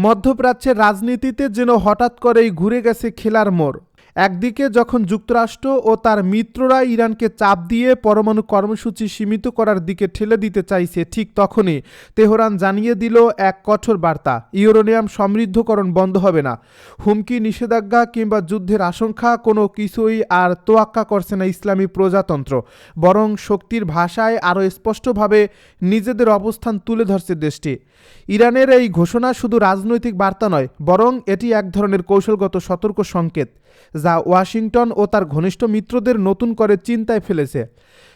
মধ্যপ্রাচ্যের রাজনীতিতে যেন হঠাৎ করেই ঘুরে গেছে খেলার মোড়। একদিকে যখন যুক্তরাষ্ট্র ও তার মিত্ররা ইরানকে চাপ দিয়ে পরমাণু কর্মসূচি সীমিত করার দিকে ঠেলে দিতে চাইছে, ঠিক তখনই তেহরান জানিয়ে দিল এক কঠোর বার্তা: ইউরেনিয়াম সমৃদ্ধকরণ বন্ধ হবে না। হুমকি, নিষেধাজ্ঞা কিংবা যুদ্ধের আশঙ্কা কোনো কিছুই আর তোয়াক্কা করছে না ইসলামী প্রজাতন্ত্র, বরং শক্তির ভাষায় আরও স্পষ্টভাবে নিজেদের অবস্থান তুলে ধরছে দেশটি। ইরানের এই ঘোষণা শুধু রাজনৈতিক বার্তা নয়, বরং এটি এক ধরনের কৌশলগত সতর্ক সংকেত, যা ওয়াশিংটন ও তার ঘনিষ্ঠ মিত্রদের নতুন করে চিন্তায় ফেলেছে।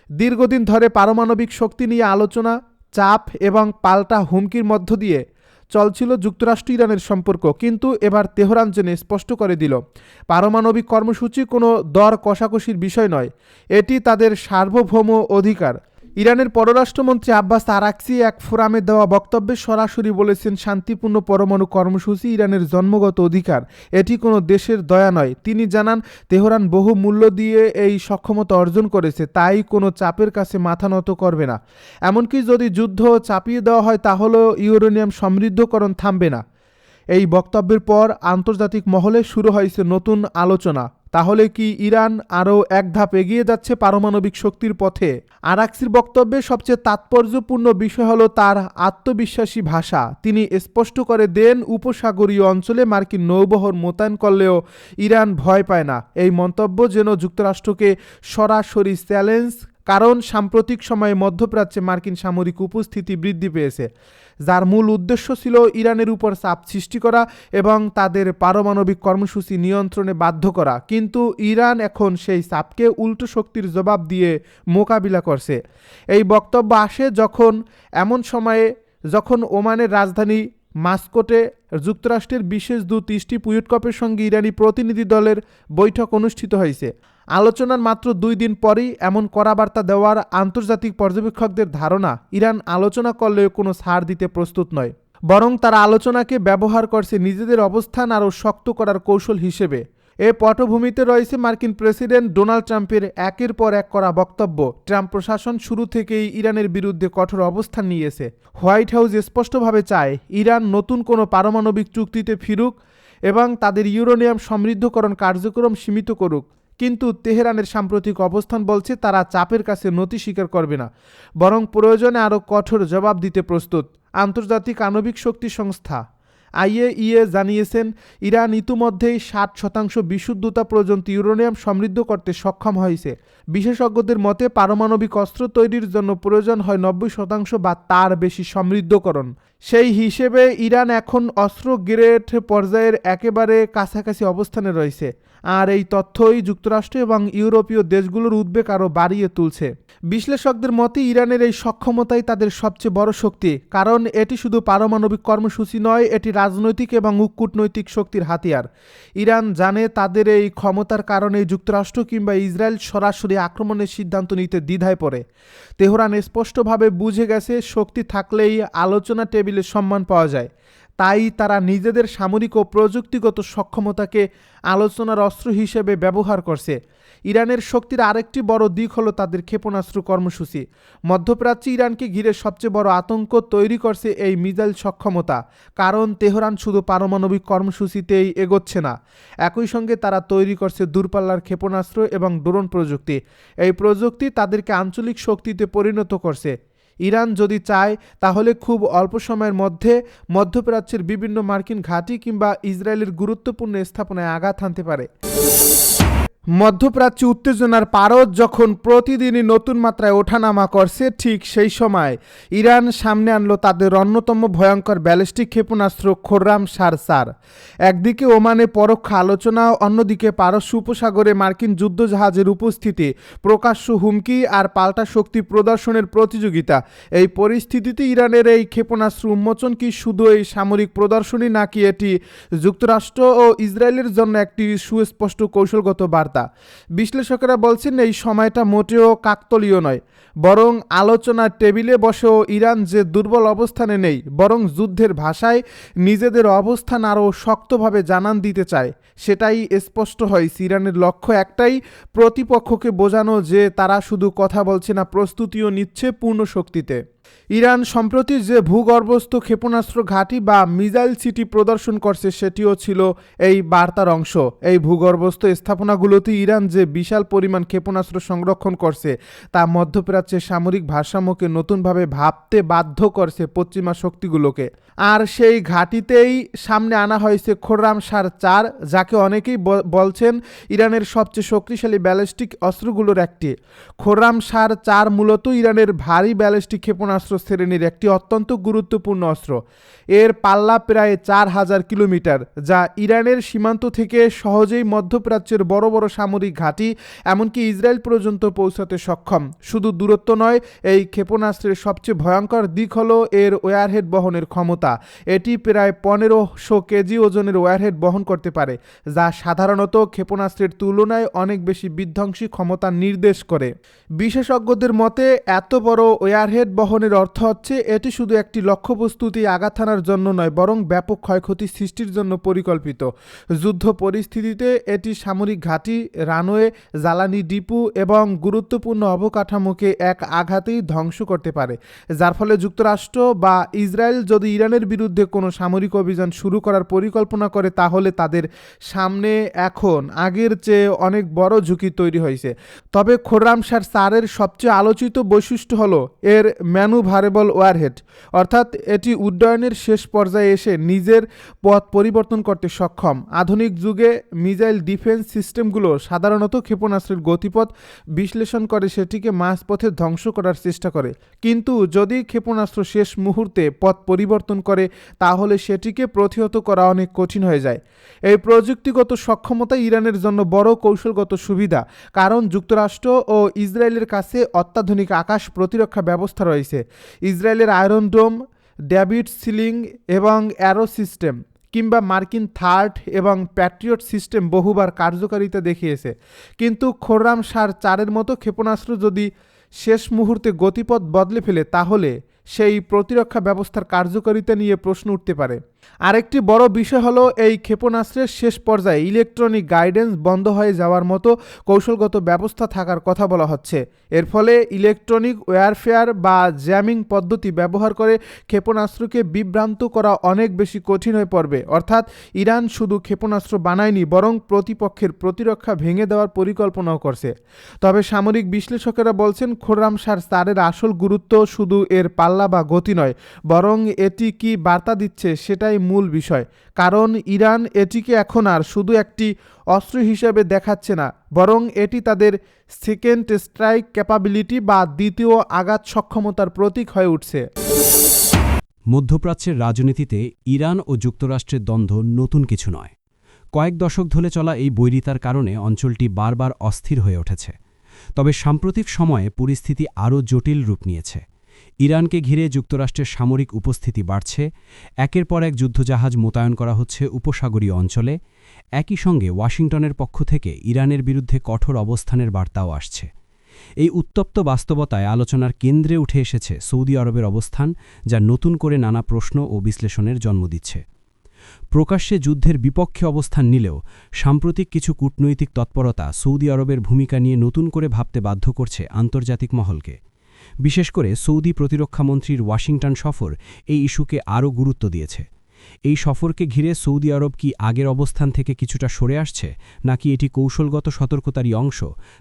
দীর্ঘদিন ধরে পারমাণবিক শক্তি নিয়ে আলোচনা, চাপ এবং পাল্টা হুমকির মধ্য দিয়ে চলছিল যুক্তরাষ্ট্র ইরানের সম্পর্ক, কিন্তু এবার তেহরান যেন স্পষ্ট করে দিল, পারমাণবিক কর্মসূচি কোনো দর কষাকষির বিষয় নয়, এটি তাদের সার্বভৌম অধিকার। ইরানের পররাষ্ট্রমন্ত্রী আব্বাস আরাকচি এক ফোরামে দেওয়া বক্তব্যে সরাসরি বলেছেন, শান্তিপূর্ণ পরমাণু কর্মসূচি ইরানের জন্মগত অধিকার, এটি কোনো দেশের দয়া নয়। তিনি জানান, তেহরান বহু মূল্য দিয়ে এই সক্ষমতা অর্জন করেছে, তাই কোনো চাপের কাছে মাথা নত করবে না। এমনকি যদি যুদ্ধ চাপিয়ে দেওয়া হয়, তাহলেও ইউরেনিয়াম সমৃদ্ধকরণ থামবে না। এই বক্তব্যের পর আন্তর্জাতিক মহলে শুরু হয়েছে নতুন আলোচনা। তাহলে কি ইরান আরও এক ধাপ এগিয়ে যাচ্ছে পারমাণবিক শক্তির পথে? আরাকচির বক্তব্যে সবচেয়ে তাৎপর্যপূর্ণ বিষয় হলো তার আত্মবিশ্বাসী ভাষা। তিনি স্পষ্ট করে দেন, উপসাগরীয় অঞ্চলে মার্কিন নৌবহর মোতায়েন করলেও ইরান ভয় পায় না। এই মন্তব্য যেন যুক্তরাষ্ট্রকে সরাসরি চ্যালেঞ্জ, কারণ সাম্প্রতিক সময়ে মধ্যপ্রাচ্যে মার্কিন সামরিক উপস্থিতি বৃদ্ধি পেয়েছে, যার মূল উদ্দেশ্য ছিল ইরানের উপর চাপ সৃষ্টি করা এবং তাদের পারমাণবিক কর্মসূচি নিয়ন্ত্রণে বাধ্য করা। কিন্তু ইরান এখন সেই চাপকে উল্টো শক্তির জবাব দিয়ে মোকাবিলা করছে। এই বক্তব্য আসে এমন সময়ে যখন ওমানের রাজধানী মাস্কোটে যুক্তরাষ্ট্রের বিশেষ দূত স্টিভ উইটকফের সঙ্গে ইরানি প্রতিনিধি দলের বৈঠক অনুষ্ঠিত হয়েছে। আলোচনার মাত্র 2 দিন পরই এমন কড়া বার্তা দেওয়ার আন্তর্জাতিক পর্যবেক্ষকদের ধারণা, ইরান আলোচনা করলেও কোনো ছাড় দিতে প্রস্তুত নয়, বরং তারা আলোচনাকে ব্যবহার করছে নিজেদের অবস্থান আরও শক্ত করার কৌশল হিসেবে। এ পটভূমিতে রয়েছে মার্কিন প্রেসিডেন্ট ডোনাল্ড ট্রাম্পের একের পর এক করা বক্তব্য। ট্রাম্প প্রশাসন শুরু থেকেই ইরানের বিরুদ্ধে কঠোর অবস্থান নিয়েছে। হোয়াইট হাউস স্পষ্টভাবে চায় ইরান নতুন কোনো পারমাণবিক চুক্তিতে ফিরুক এবং তাদের ইউরেনিয়াম সমৃদ্ধকরণ কার্যক্রম সীমিত করুক। কিন্তু তেহরানের সাম্প্রতিক অবস্থান বলছে তারা চাপের কাছে নতি স্বীকার করবে না, বরং প্রয়োজনে আরও কঠোর জবাব দিতে প্রস্তুত। আন্তর্জাতিক আণবিক শক্তি সংস্থা IAEA জানিয়েছেন, ইরান ইতিমধ্যেই 60% বিশুদ্ধতা পর্যন্ত ইউরেনিয়াম সমৃদ্ধ করতে সক্ষম হয়েছে। বিশেষজ্ঞদের মতে পারমাণবিক অস্ত্র তৈরির জন্য প্রয়োজন হয় 90% বা তার বেশি সমৃদ্ধকরণ। সেই হিসেবে ইরান এখন অস্ত্র গ্রেড পর্যায়ের একেবারে কাছাকাছি অবস্থানে রয়েছে। আর এই তথ্যই যুক্তরাষ্ট্র এবং ইউরোপীয় দেশগুলোর উদ্বেগ আরও বাড়িয়ে তুলছে। বিশ্লেষকদের মতে ইরানের এই সক্ষমতাই তাদের সবচেয়ে বড় শক্তি, কারণ এটি শুধু পারমাণবিক কর্মসূচি নয়, এটি রাজনৈতিক এবং কূটনৈতিক শক্তির হাতিয়ার। ইরান জানে তাদের এই ক্ষমতার কারণে যুক্তরাষ্ট্র কিংবা ইসরায়েল সরাসরি আক্রমণের সিদ্ধান্ত নিতে দ্বিধায় পড়ে। তেহরান স্পষ্টভাবে বুঝে গেছে, শক্তি থাকলেই আলোচনা টেবিলে সম্মান পাওয়া যায়। তাই তারা নিজেদের সামরিক ও প্রযুক্তিগত সক্ষমতাকে আলোচনার অস্ত্র হিসেবে ব্যবহার করছে। ইরানের শক্তির আরেকটি বড় দিক হলো তাদের ক্ষেপণাস্ত্র কর্মসূচি। মধ্যপ্রাচ্যে ইরানকে ঘিরে সবচেয়ে বড় আতঙ্ক তৈরি করছে এই মিসাইল সক্ষমতা, কারণ তেহরান শুধু পারমাণবিক কর্মসূচিতেই এগোচ্ছে না, একই সঙ্গে তারা তৈরি করছে দূরপাল্লার ক্ষেপণাস্ত্র এবং ড্রোন প্রযুক্তি। এই প্রযুক্তি তাদেরকে আঞ্চলিক শক্তিতে পরিণত করছে। ইরান যদি চায়, তাহলে খুব অল্প সময়ের মধ্যে মধ্যপ্রাচ্যের বিভিন্ন মার্কিন ঘাঁটি কিংবা ইসরায়েলের গুরুত্বপূর্ণ স্থাপনায় আঘাত হানতে পারে। মধ্যপ্রাচ্যে উত্তেজনার পারদ যখন প্রতিদিনই নতুন মাত্রায় ওঠানামা করছে, ঠিক সেই সময় ইরান সামনে আনলো তাদের অন্যতম ভয়ঙ্কর ব্যালিস্টিক ক্ষেপণাস্ত্র খোররাম-4। একদিকে ওমানে পরোক্ষ আলোচনা, অন্যদিকে পারস্য উপসাগরে মার্কিন যুদ্ধজাহাজের উপস্থিতি, প্রকাশ্য হুমকি আর পাল্টা শক্তি প্রদর্শনের প্রতিযোগিতা। এই পরিস্থিতিতে ইরানের এই ক্ষেপণাস্ত্র উন্মোচন কি শুধু এই সামরিক প্রদর্শনী, নাকি এটি যুক্তরাষ্ট্র ও ইসরায়েলের জন্য একটি সুস্পষ্ট কৌশলগত বার্তা? বিশ্লেষকেরা বলছেন, এই সময়টা মোটেও কাকতালীয় নয়, বরং আলোচনার টেবিলে বসেও ইরান যে দুর্বল অবস্থানে নেই, বরং যুদ্ধের ভাষায় নিজেদের অবস্থান আরও শক্তভাবে জানান দিতে চায়। সেটাই স্পষ্ট হয়। ইরানের লক্ষ্য একটাই, প্রতিপক্ষকে বোঝানো যে তারা শুধু কথা বলছে না, প্রস্তুতিও নিচ্ছে পূর্ণ শক্তিতে। ইরান সম্প্রতি যে ভূগর্ভস্থ ক্ষেপণাস্ত্র ঘাঁটি বা মিসাইল সিটি প্রদর্শন করছে সেটিও ছিল এই বার্তার অংশ। এই ভূগর্ভস্থ স্থাপনাগুলোতে ইরান যে বিশাল পরিমাণ ক্ষেপণাস্ত্র সংরক্ষণ করছে তা মধ্যপ্রাচ্যের সামরিক ভারসাম্যকে নতুনভাবে ভাবতে বাধ্য করছে পশ্চিমা শক্তিগুলোকে। আর সেই ঘাঁটিতেই সামনে আনা হয়েছে খোররামশার-4, যাকে অনেকেই বলছেন ইরানের সবচেয়ে শক্তিশালী ব্যালিস্টিক অস্ত্রগুলোর একটি। খোররামশার-4 মূলত ইরানের ভারী ব্যালিস্টিক ক্ষেপণাস্ত্র শ্রেণীর একটি অত্যন্ত গুরুত্বপূর্ণ অস্ত্র। এর পাল্লা প্রায় 4000 কিলোমিটার, যা ইরানের সীমান্ত থেকে সহজেই মধ্যপ্রাচ্যের বড় বড় সামরিক ঘাঁটি এমনকি ইসরায়েল পর্যন্ত পৌঁছাতে সক্ষম। শুধু দূরত্ব নয়, এই ক্ষেপণাস্ত্রের সবচেয়ে ভয়ঙ্কর দিক হলো এর ওয়ারহেড বহনের ক্ষমতা। এটি প্রায় 1500 কেজি ওজনের ওয়ারহেড বহন করতে পারে, যা সাধারণত ক্ষেপণাস্ত্রের তুলনায় অনেক বেশি বিধ্বংসী ক্ষমতা নির্দেশ করে। বিশেষজ্ঞদের মতে এত বড় ওয়ারহেড বহনের অর্থ হচ্ছে এটি শুধু একটি লক্ষ্যবস্তুতে আঘাত হানার জন্য নয়, বরং ব্যাপক ক্ষয়ক্ষতি সৃষ্টির জন্য পরিকল্পিত। যুদ্ধ পরিস্থিতিতে এটি সামরিক ঘাঁটি, রানওয়ে, জ্বালানি ডিপো এবং গুরুত্বপূর্ণ অবকাঠামোকে এক আঘাতেই ধ্বংস করতে পারে, যার ফলে যুক্তরাষ্ট্র বা ইসরায়েল যদি ইরানের বিরুদ্ধে কোনো সামরিক অভিযান শুরু করার পরিকল্পনা করে তাহলে তাদের সামনে এখন আগের চেয়ে অনেক বড় ঝুঁকি তৈরি হয়েছে। তবে খোররামশার-4-এর সবচেয়ে আলোচিত বৈশিষ্ট্য হলো এর ম্যানুভারেবল ওয়ারহেড, অর্থাৎ এটি উড্ডয়নের শেষ পর্যায়ে এসে নিজের পথ পরিবর্তন করতে সক্ষম। আধুনিক যুগে মিসাইল ডিফেন্স সিস্টেমগুলো সাধারণত ক্ষেপণাস্ত্রের গতিপথ বিশ্লেষণ করে সেটিকে মাঝপথে ধ্বংস করার চেষ্টা করে, কিন্তু যদি ক্ষেপণাস্ত্র শেষ মুহূর্তে পথ পরিবর্তন করে তাহলে সেটিকে প্রতিহত করা অনেক কঠিন হয়ে যায়। এই প্রযুক্তিগত সক্ষমতা ইরানের জন্য বড় কৌশলগত সুবিধা, কারণ যুক্তরাষ্ট্র ও ইসরায়েলের কাছে অত্যাধুনিক আকাশ প্রতিরক্ষা ব্যবস্থা রয়েছে। ইসরায়েলের আয়রন ডোম, ডেভিড সিলিং এবং অ্যারো সিস্টেম কিংবা মার্কিন থার্ড এবং প্যাট্রিয়ট সিস্টেম বহুবার কার্যকারিতা দেখিয়েছে, কিন্তু খোররামশার-4-এর মতো ক্ষেপণাস্ত্র যদি শেষ মুহূর্তে গতিপথ বদলে ফেলে তাহলে সেই প্রতিরক্ষা ব্যবস্থার কার্যকারিতা নিয়ে প্রশ্ন উঠতে পারে। আরেকটি বড় বিষয় হলো এই ক্ষেপণাস্ত্রের শেষ পর্যায়ে ইলেকট্রনিক গাইডেন্স বন্ধ হয়ে যাওয়ার মতো কৌশলগত ব্যবস্থা থাকার কথা বলা হচ্ছে। এর ফলে ইলেকট্রনিক ওয়ারফেয়ার বা জ্যামিং পদ্ধতি ব্যবহার করে ক্ষেপণাস্ত্রকে বিভ্রান্ত করা অনেক বেশি কঠিন হয়ে পড়বে। অর্থাৎ ইরান শুধু ক্ষেপণাস্ত্র বানায়নি, বরং প্রতিপক্ষের প্রতিরক্ষা ভেঙে দেওয়ার পরিকল্পনাও করছে। তবে সামরিক বিশ্লেষকেরা বলছেন খোররামশার-4-এর আসল গুরুত্ব শুধু এর পাল্লা বা গতি নয়, বরং এটি কি বার্তা দিচ্ছে সেটাই মূল বিষয়। কারণ ইরান এটিকে এখন আর শুধু একটি অস্ত্র হিসেবে দেখাচ্ছে না, বরং এটি তাদের সেকেন্ড স্ট্রাইক ক্যাপাবিলিটি বা দ্বিতীয় আঘাত সক্ষমতার প্রতীক হয়ে উঠছে। মধ্যপ্রাচ্যের রাজনীতিতে ইরান ও যুক্তরাষ্ট্রের দ্বন্দ্ব নতুন কিছু নয়। কয়েক দশক ধরে চলা এই বৈরিতার কারণে অঞ্চলটি বারবার অস্থির হয়ে উঠেছে। তবে সাম্প্রতিক সময়ে পরিস্থিতি আরও জটিল রূপ নিয়েছে। ইরানকে ঘিরে যুক্তরাষ্ট্রের সামরিক উপস্থিতি বাড়ছে, একের পর এক যুদ্ধজাহাজ মোতায়েন করা হচ্ছে উপসাগরীয় অঞ্চলে। একই সঙ্গে ওয়াশিংটনের পক্ষ থেকে ইরানের বিরুদ্ধে কঠোর অবস্থানের বার্তাও আসছে। এই উত্তপ্ত বাস্তবতায় আলোচনার কেন্দ্রে উঠে এসেছে সৌদি আরবের অবস্থান, যা নতুন করে নানা প্রশ্ন ও বিশ্লেষণের জন্ম দিচ্ছে। প্রকাশ্যে যুদ্ধের বিপক্ষে অবস্থান নিলেও সাম্প্রতিক কিছু কূটনৈতিক তৎপরতা সৌদি আরবের ভূমিকা নিয়ে নতুন করে ভাবতে বাধ্য করছে আন্তর্জাতিক মহলকে। বিশেষ করে সৌদি প্রতিরক্ষামন্ত্রীর ওয়াশিংটন সফর এই ইস্যুকে আরও গুরুত্ব দিয়েছে। এই সফরকে ঘিরে সৌদি আরব কি আগের অবস্থান থেকে কিছুটা সরে আসছে, নাকি এটি কৌশলগত সতর্কতারই অংশ,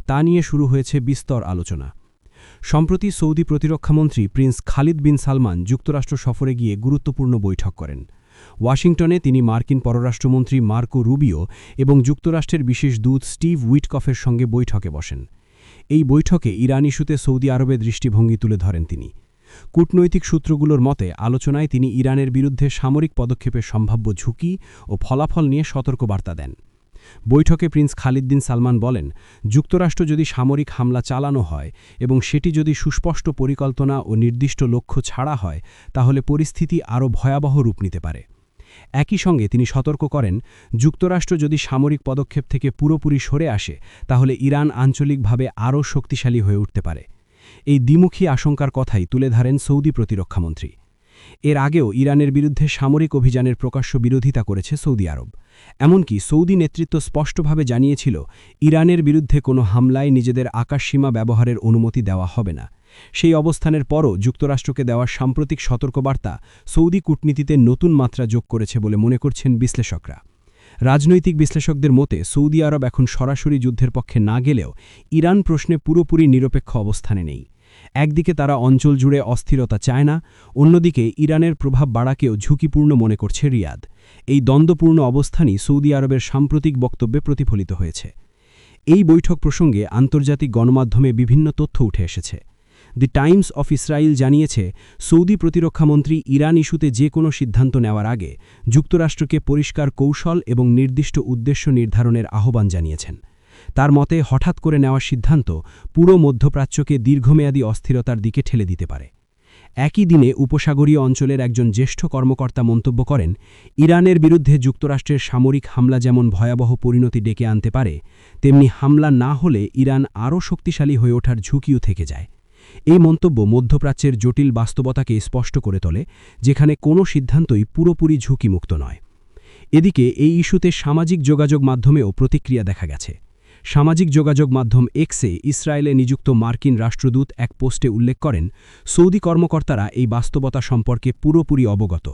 তা নিয়ে শুরু হয়েছে বিস্তর আলোচনা। সম্প্রতি সৌদি প্রতিরক্ষামন্ত্রী প্রিন্স খালিদ বিন সালমান যুক্তরাষ্ট্র সফরে গিয়ে গুরুত্বপূর্ণ বৈঠক করেন। ওয়াশিংটনে তিনি মার্কিন পররাষ্ট্রমন্ত্রী মার্কো রুবিও এবং যুক্তরাষ্ট্রের বিশেষ দূত স্টিভ উইটকফের সঙ্গে বৈঠকে বসেন। এই বৈঠকে ইরান ইস্যুতে সৌদি আরবের দৃষ্টিভঙ্গি তুলে ধরেন তিনি। কূটনৈতিক সূত্রগুলোর মতে আলোচনায় তিনি ইরানের বিরুদ্ধে সামরিক পদক্ষেপের সম্ভাব্য ঝুঁকি ও ফলাফল নিয়ে সতর্কবার্তা দেন। বৈঠকে প্রিন্স খালিদ বিন সালমান বলেন, যুক্তরাষ্ট্র যদি সামরিক হামলা চালানো হয় এবং সেটি যদি সুস্পষ্ট পরিকল্পনা ও নির্দিষ্ট লক্ষ্য ছাড়া হয় তাহলে পরিস্থিতি আরও ভয়াবহ রূপ নিতে পারে। একই সঙ্গে তিনি সতর্ক করেন, যুক্তরাষ্ট্র যদি সামরিক পদক্ষেপ থেকে পুরোপুরি সরে আসে তাহলে ইরান আঞ্চলিকভাবে আরও শক্তিশালী হয়ে উঠতে পারে। এই দ্বিমুখী আশঙ্কার কথাই তুলে ধরেন সৌদি প্রতিরক্ষামন্ত্রী। এর আগেও ইরানের বিরুদ্ধে সামরিক অভিযানের প্রকাশ্য বিরোধিতা করেছে সৌদি আরব। এমনকি সৌদি নেতৃত্ব স্পষ্টভাবে জানিয়েছিল, ইরানের বিরুদ্ধে কোনো হামলায় নিজেদের আকাশসীমা ব্যবহারের অনুমতি দেওয়া হবে না। সেই অবস্থানের পরও যুক্তরাষ্ট্রকে দেওয়া সাম্প্রতিক সতর্কবার্তা সৌদি কূটনীতিতে নতুন মাত্রা যোগ করেছে বলে মনে করছেন বিশ্লেষকরা। রাজনৈতিক বিশ্লেষকদের মতে সৌদি আরব এখন সরাসরি যুদ্ধের পক্ষে না গেলেও ইরান প্রশ্নে পুরোপুরি নিরপেক্ষ অবস্থানে নেই। একদিকে তারা অঞ্চল জুড়ে অস্থিরতা চায় না, অন্যদিকে ইরানের প্রভাব বাড়াকেও ঝুঁকিপূর্ণ মনে করছে রিয়াদ। এই দ্বন্দ্বপূর্ণ অবস্থানই সৌদি আরবের সাম্প্রতিক বক্তব্যে প্রতিফলিত হয়েছে। এই বৈঠক প্রসঙ্গে আন্তর্জাতিক গণমাধ্যমে বিভিন্ন তথ্য উঠে এসেছে। দি টাইমস অফ ইসরায়েল জানিয়েছে, সৌদি প্রতিরক্ষামন্ত্রী ইরান ইস্যুতে যে কোনো সিদ্ধান্ত নেওয়ার আগে যুক্তরাষ্ট্রকে পরিষ্কার কৌশল এবং নির্দিষ্ট উদ্দেশ্য নির্ধারণের আহ্বান জানিয়েছেন। তার মতে হঠাৎ করে নেওয়া সিদ্ধান্ত পুরো মধ্যপ্রাচ্যকে দীর্ঘমেয়াদী অস্থিরতার দিকে ঠেলে দিতে পারে। একই দিনে উপসাগরীয় অঞ্চলের একজন জ্যেষ্ঠ কর্মকর্তা মন্তব্য করেন, ইরানের বিরুদ্ধে যুক্তরাষ্ট্রের সামরিক হামলা যেমন ভয়াবহ পরিণতি ডেকে আনতে পারে, তেমনি হামলা না হলে ইরান আরও শক্তিশালী হয়ে ওঠার ঝুঁকিও থেকে যায়। এই মন্তব্য মধ্যপ্রাচ্যের জটিল বাস্তবতাকে স্পষ্ট করে তোলে, যেখানে কোনো সিদ্ধান্তই পুরোপুরি ঝুঁকিমুক্ত নয়। এদিকে এই ইস্যুতে সামাজিক যোগাযোগ মাধ্যমেও প্রতিক্রিয়া দেখা গেছে। সামাজিক যোগাযোগ মাধ্যম এক্সে ইসরায়েলে নিযুক্ত মার্কিন রাষ্ট্রদূত এক পোস্টে উল্লেখ করেন, সৌদি কর্মকর্তারা এই বাস্তবতা সম্পর্কে পুরোপুরি অবগত।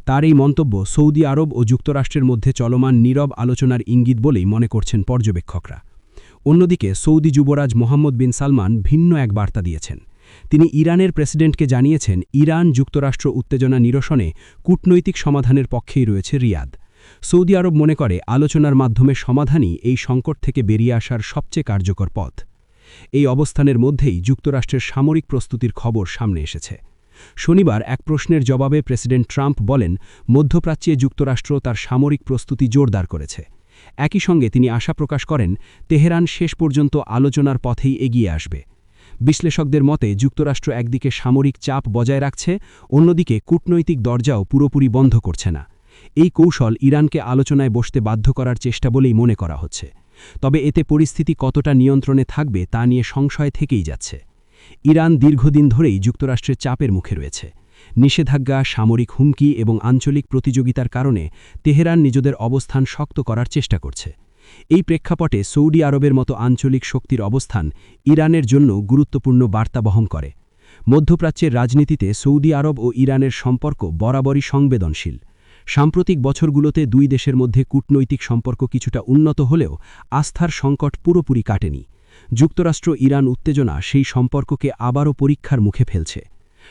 তার এই মন্তব্য সৌদি আরব ও যুক্তরাষ্ট্রের মধ্যে চলমান নীরব আলোচনার ইঙ্গিত বলেই মনে করছেন পর্যবেক্ষকরা। অন্যদিকে সৌদি যুবরাজ মোহাম্মদ বিন সালমান ভিন্ন এক বার্তা দিয়েছেন। তিনি ইরানের প্রেসিডেন্টকে জানিয়েছেন, ইরান যুক্তরাষ্ট্র উত্তেজনা নিরসনে কূটনৈতিক সমাধানের পক্ষেই রয়েছে রিয়াদ। সৌদি আরব মনে করে আলোচনার মাধ্যমে সমাধানই এই সংকট থেকে বেরিয়ে আসার সবচেয়ে কার্যকর পথ। এই অবস্থানের মধ্যেই যুক্তরাষ্ট্রের সামরিক প্রস্তুতির খবর সামনে এসেছে। শনিবার এক প্রশ্নের জবাবে প্রেসিডেন্ট ট্রাম্প বলেন, মধ্যপ্রাচ্যে যুক্তরাষ্ট্র তার সামরিক প্রস্তুতি জোরদার করেছে। একই সঙ্গে তিনি আশা প্রকাশ করেন, তেহরান শেষ পর্যন্ত আলোচনার পথেই এগিয়ে আসবে। বিশ্লেষকদের মতে যুক্তরাষ্ট্র একদিকে সামরিক চাপ বজায় রাখছে, অন্যদিকে কূটনৈতিক দরজাও পুরোপুরি বন্ধ করছে না। এই কৌশল ইরানকে আলোচনায় বসতে বাধ্য করার চেষ্টা বলেই মনে করা হচ্ছে। তবে এতে পরিস্থিতি কতটা নিয়ন্ত্রণে থাকবে তা নিয়ে সংশয় থেকেই যাচ্ছে। ইরান দীর্ঘদিন ধরেই যুক্তরাষ্ট্রের চাপের মুখে রয়েছে। নিষেধাজ্ঞা, সামরিক হুমকি এবং আঞ্চলিক প্রতিযোগিতার কারণে তেহরান নিজেদের অবস্থান শক্ত করার চেষ্টা করছে। এই প্রেক্ষাপটে সৌদি আরবের মতো আঞ্চলিক শক্তির অবস্থান ইরানের জন্য গুরুত্বপূর্ণ বার্তা বহন করে। মধ্যপ্রাচ্যের রাজনীতিতে সৌদি আরব ও ইরানের সম্পর্ক বরাবরই সংবেদনশীল। সাম্প্রতিক বছরগুলোতে দুই দেশের মধ্যে কূটনৈতিক সম্পর্ক কিছুটা উন্নত হলেও আস্থার সংকট পুরোপুরি কাটেনি। যুক্তরাষ্ট্র ইরান উত্তেজনা সেই সম্পর্ককে আবারও পরীক্ষার মুখে ফেলছে।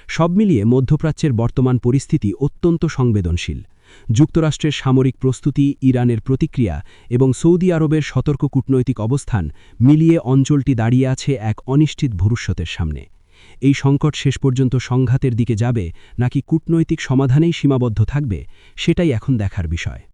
সব মিলিয়ে মধ্যপ্রাচ্যের বর্তমান পরিস্থিতি অত্যন্ত সংবেদনশীল। যুক্তরাষ্ট্রের সামরিক প্রস্তুতি, ইরানের প্রতিক্রিয়া এবং সৌদি আরবের সতর্ক কূটনৈতিক অবস্থান মিলিয়ে অঞ্চলটি দাঁড়িয়ে আছে এক অনিশ্চিত ভবিষ্যতের সামনে। এই সংকট শেষ পর্যন্ত সংঘাতের দিকে যাবে নাকি কূটনৈতিক সমাধানেই সীমাবদ্ধ থাকবে, সেটাই এখন দেখার বিষয়।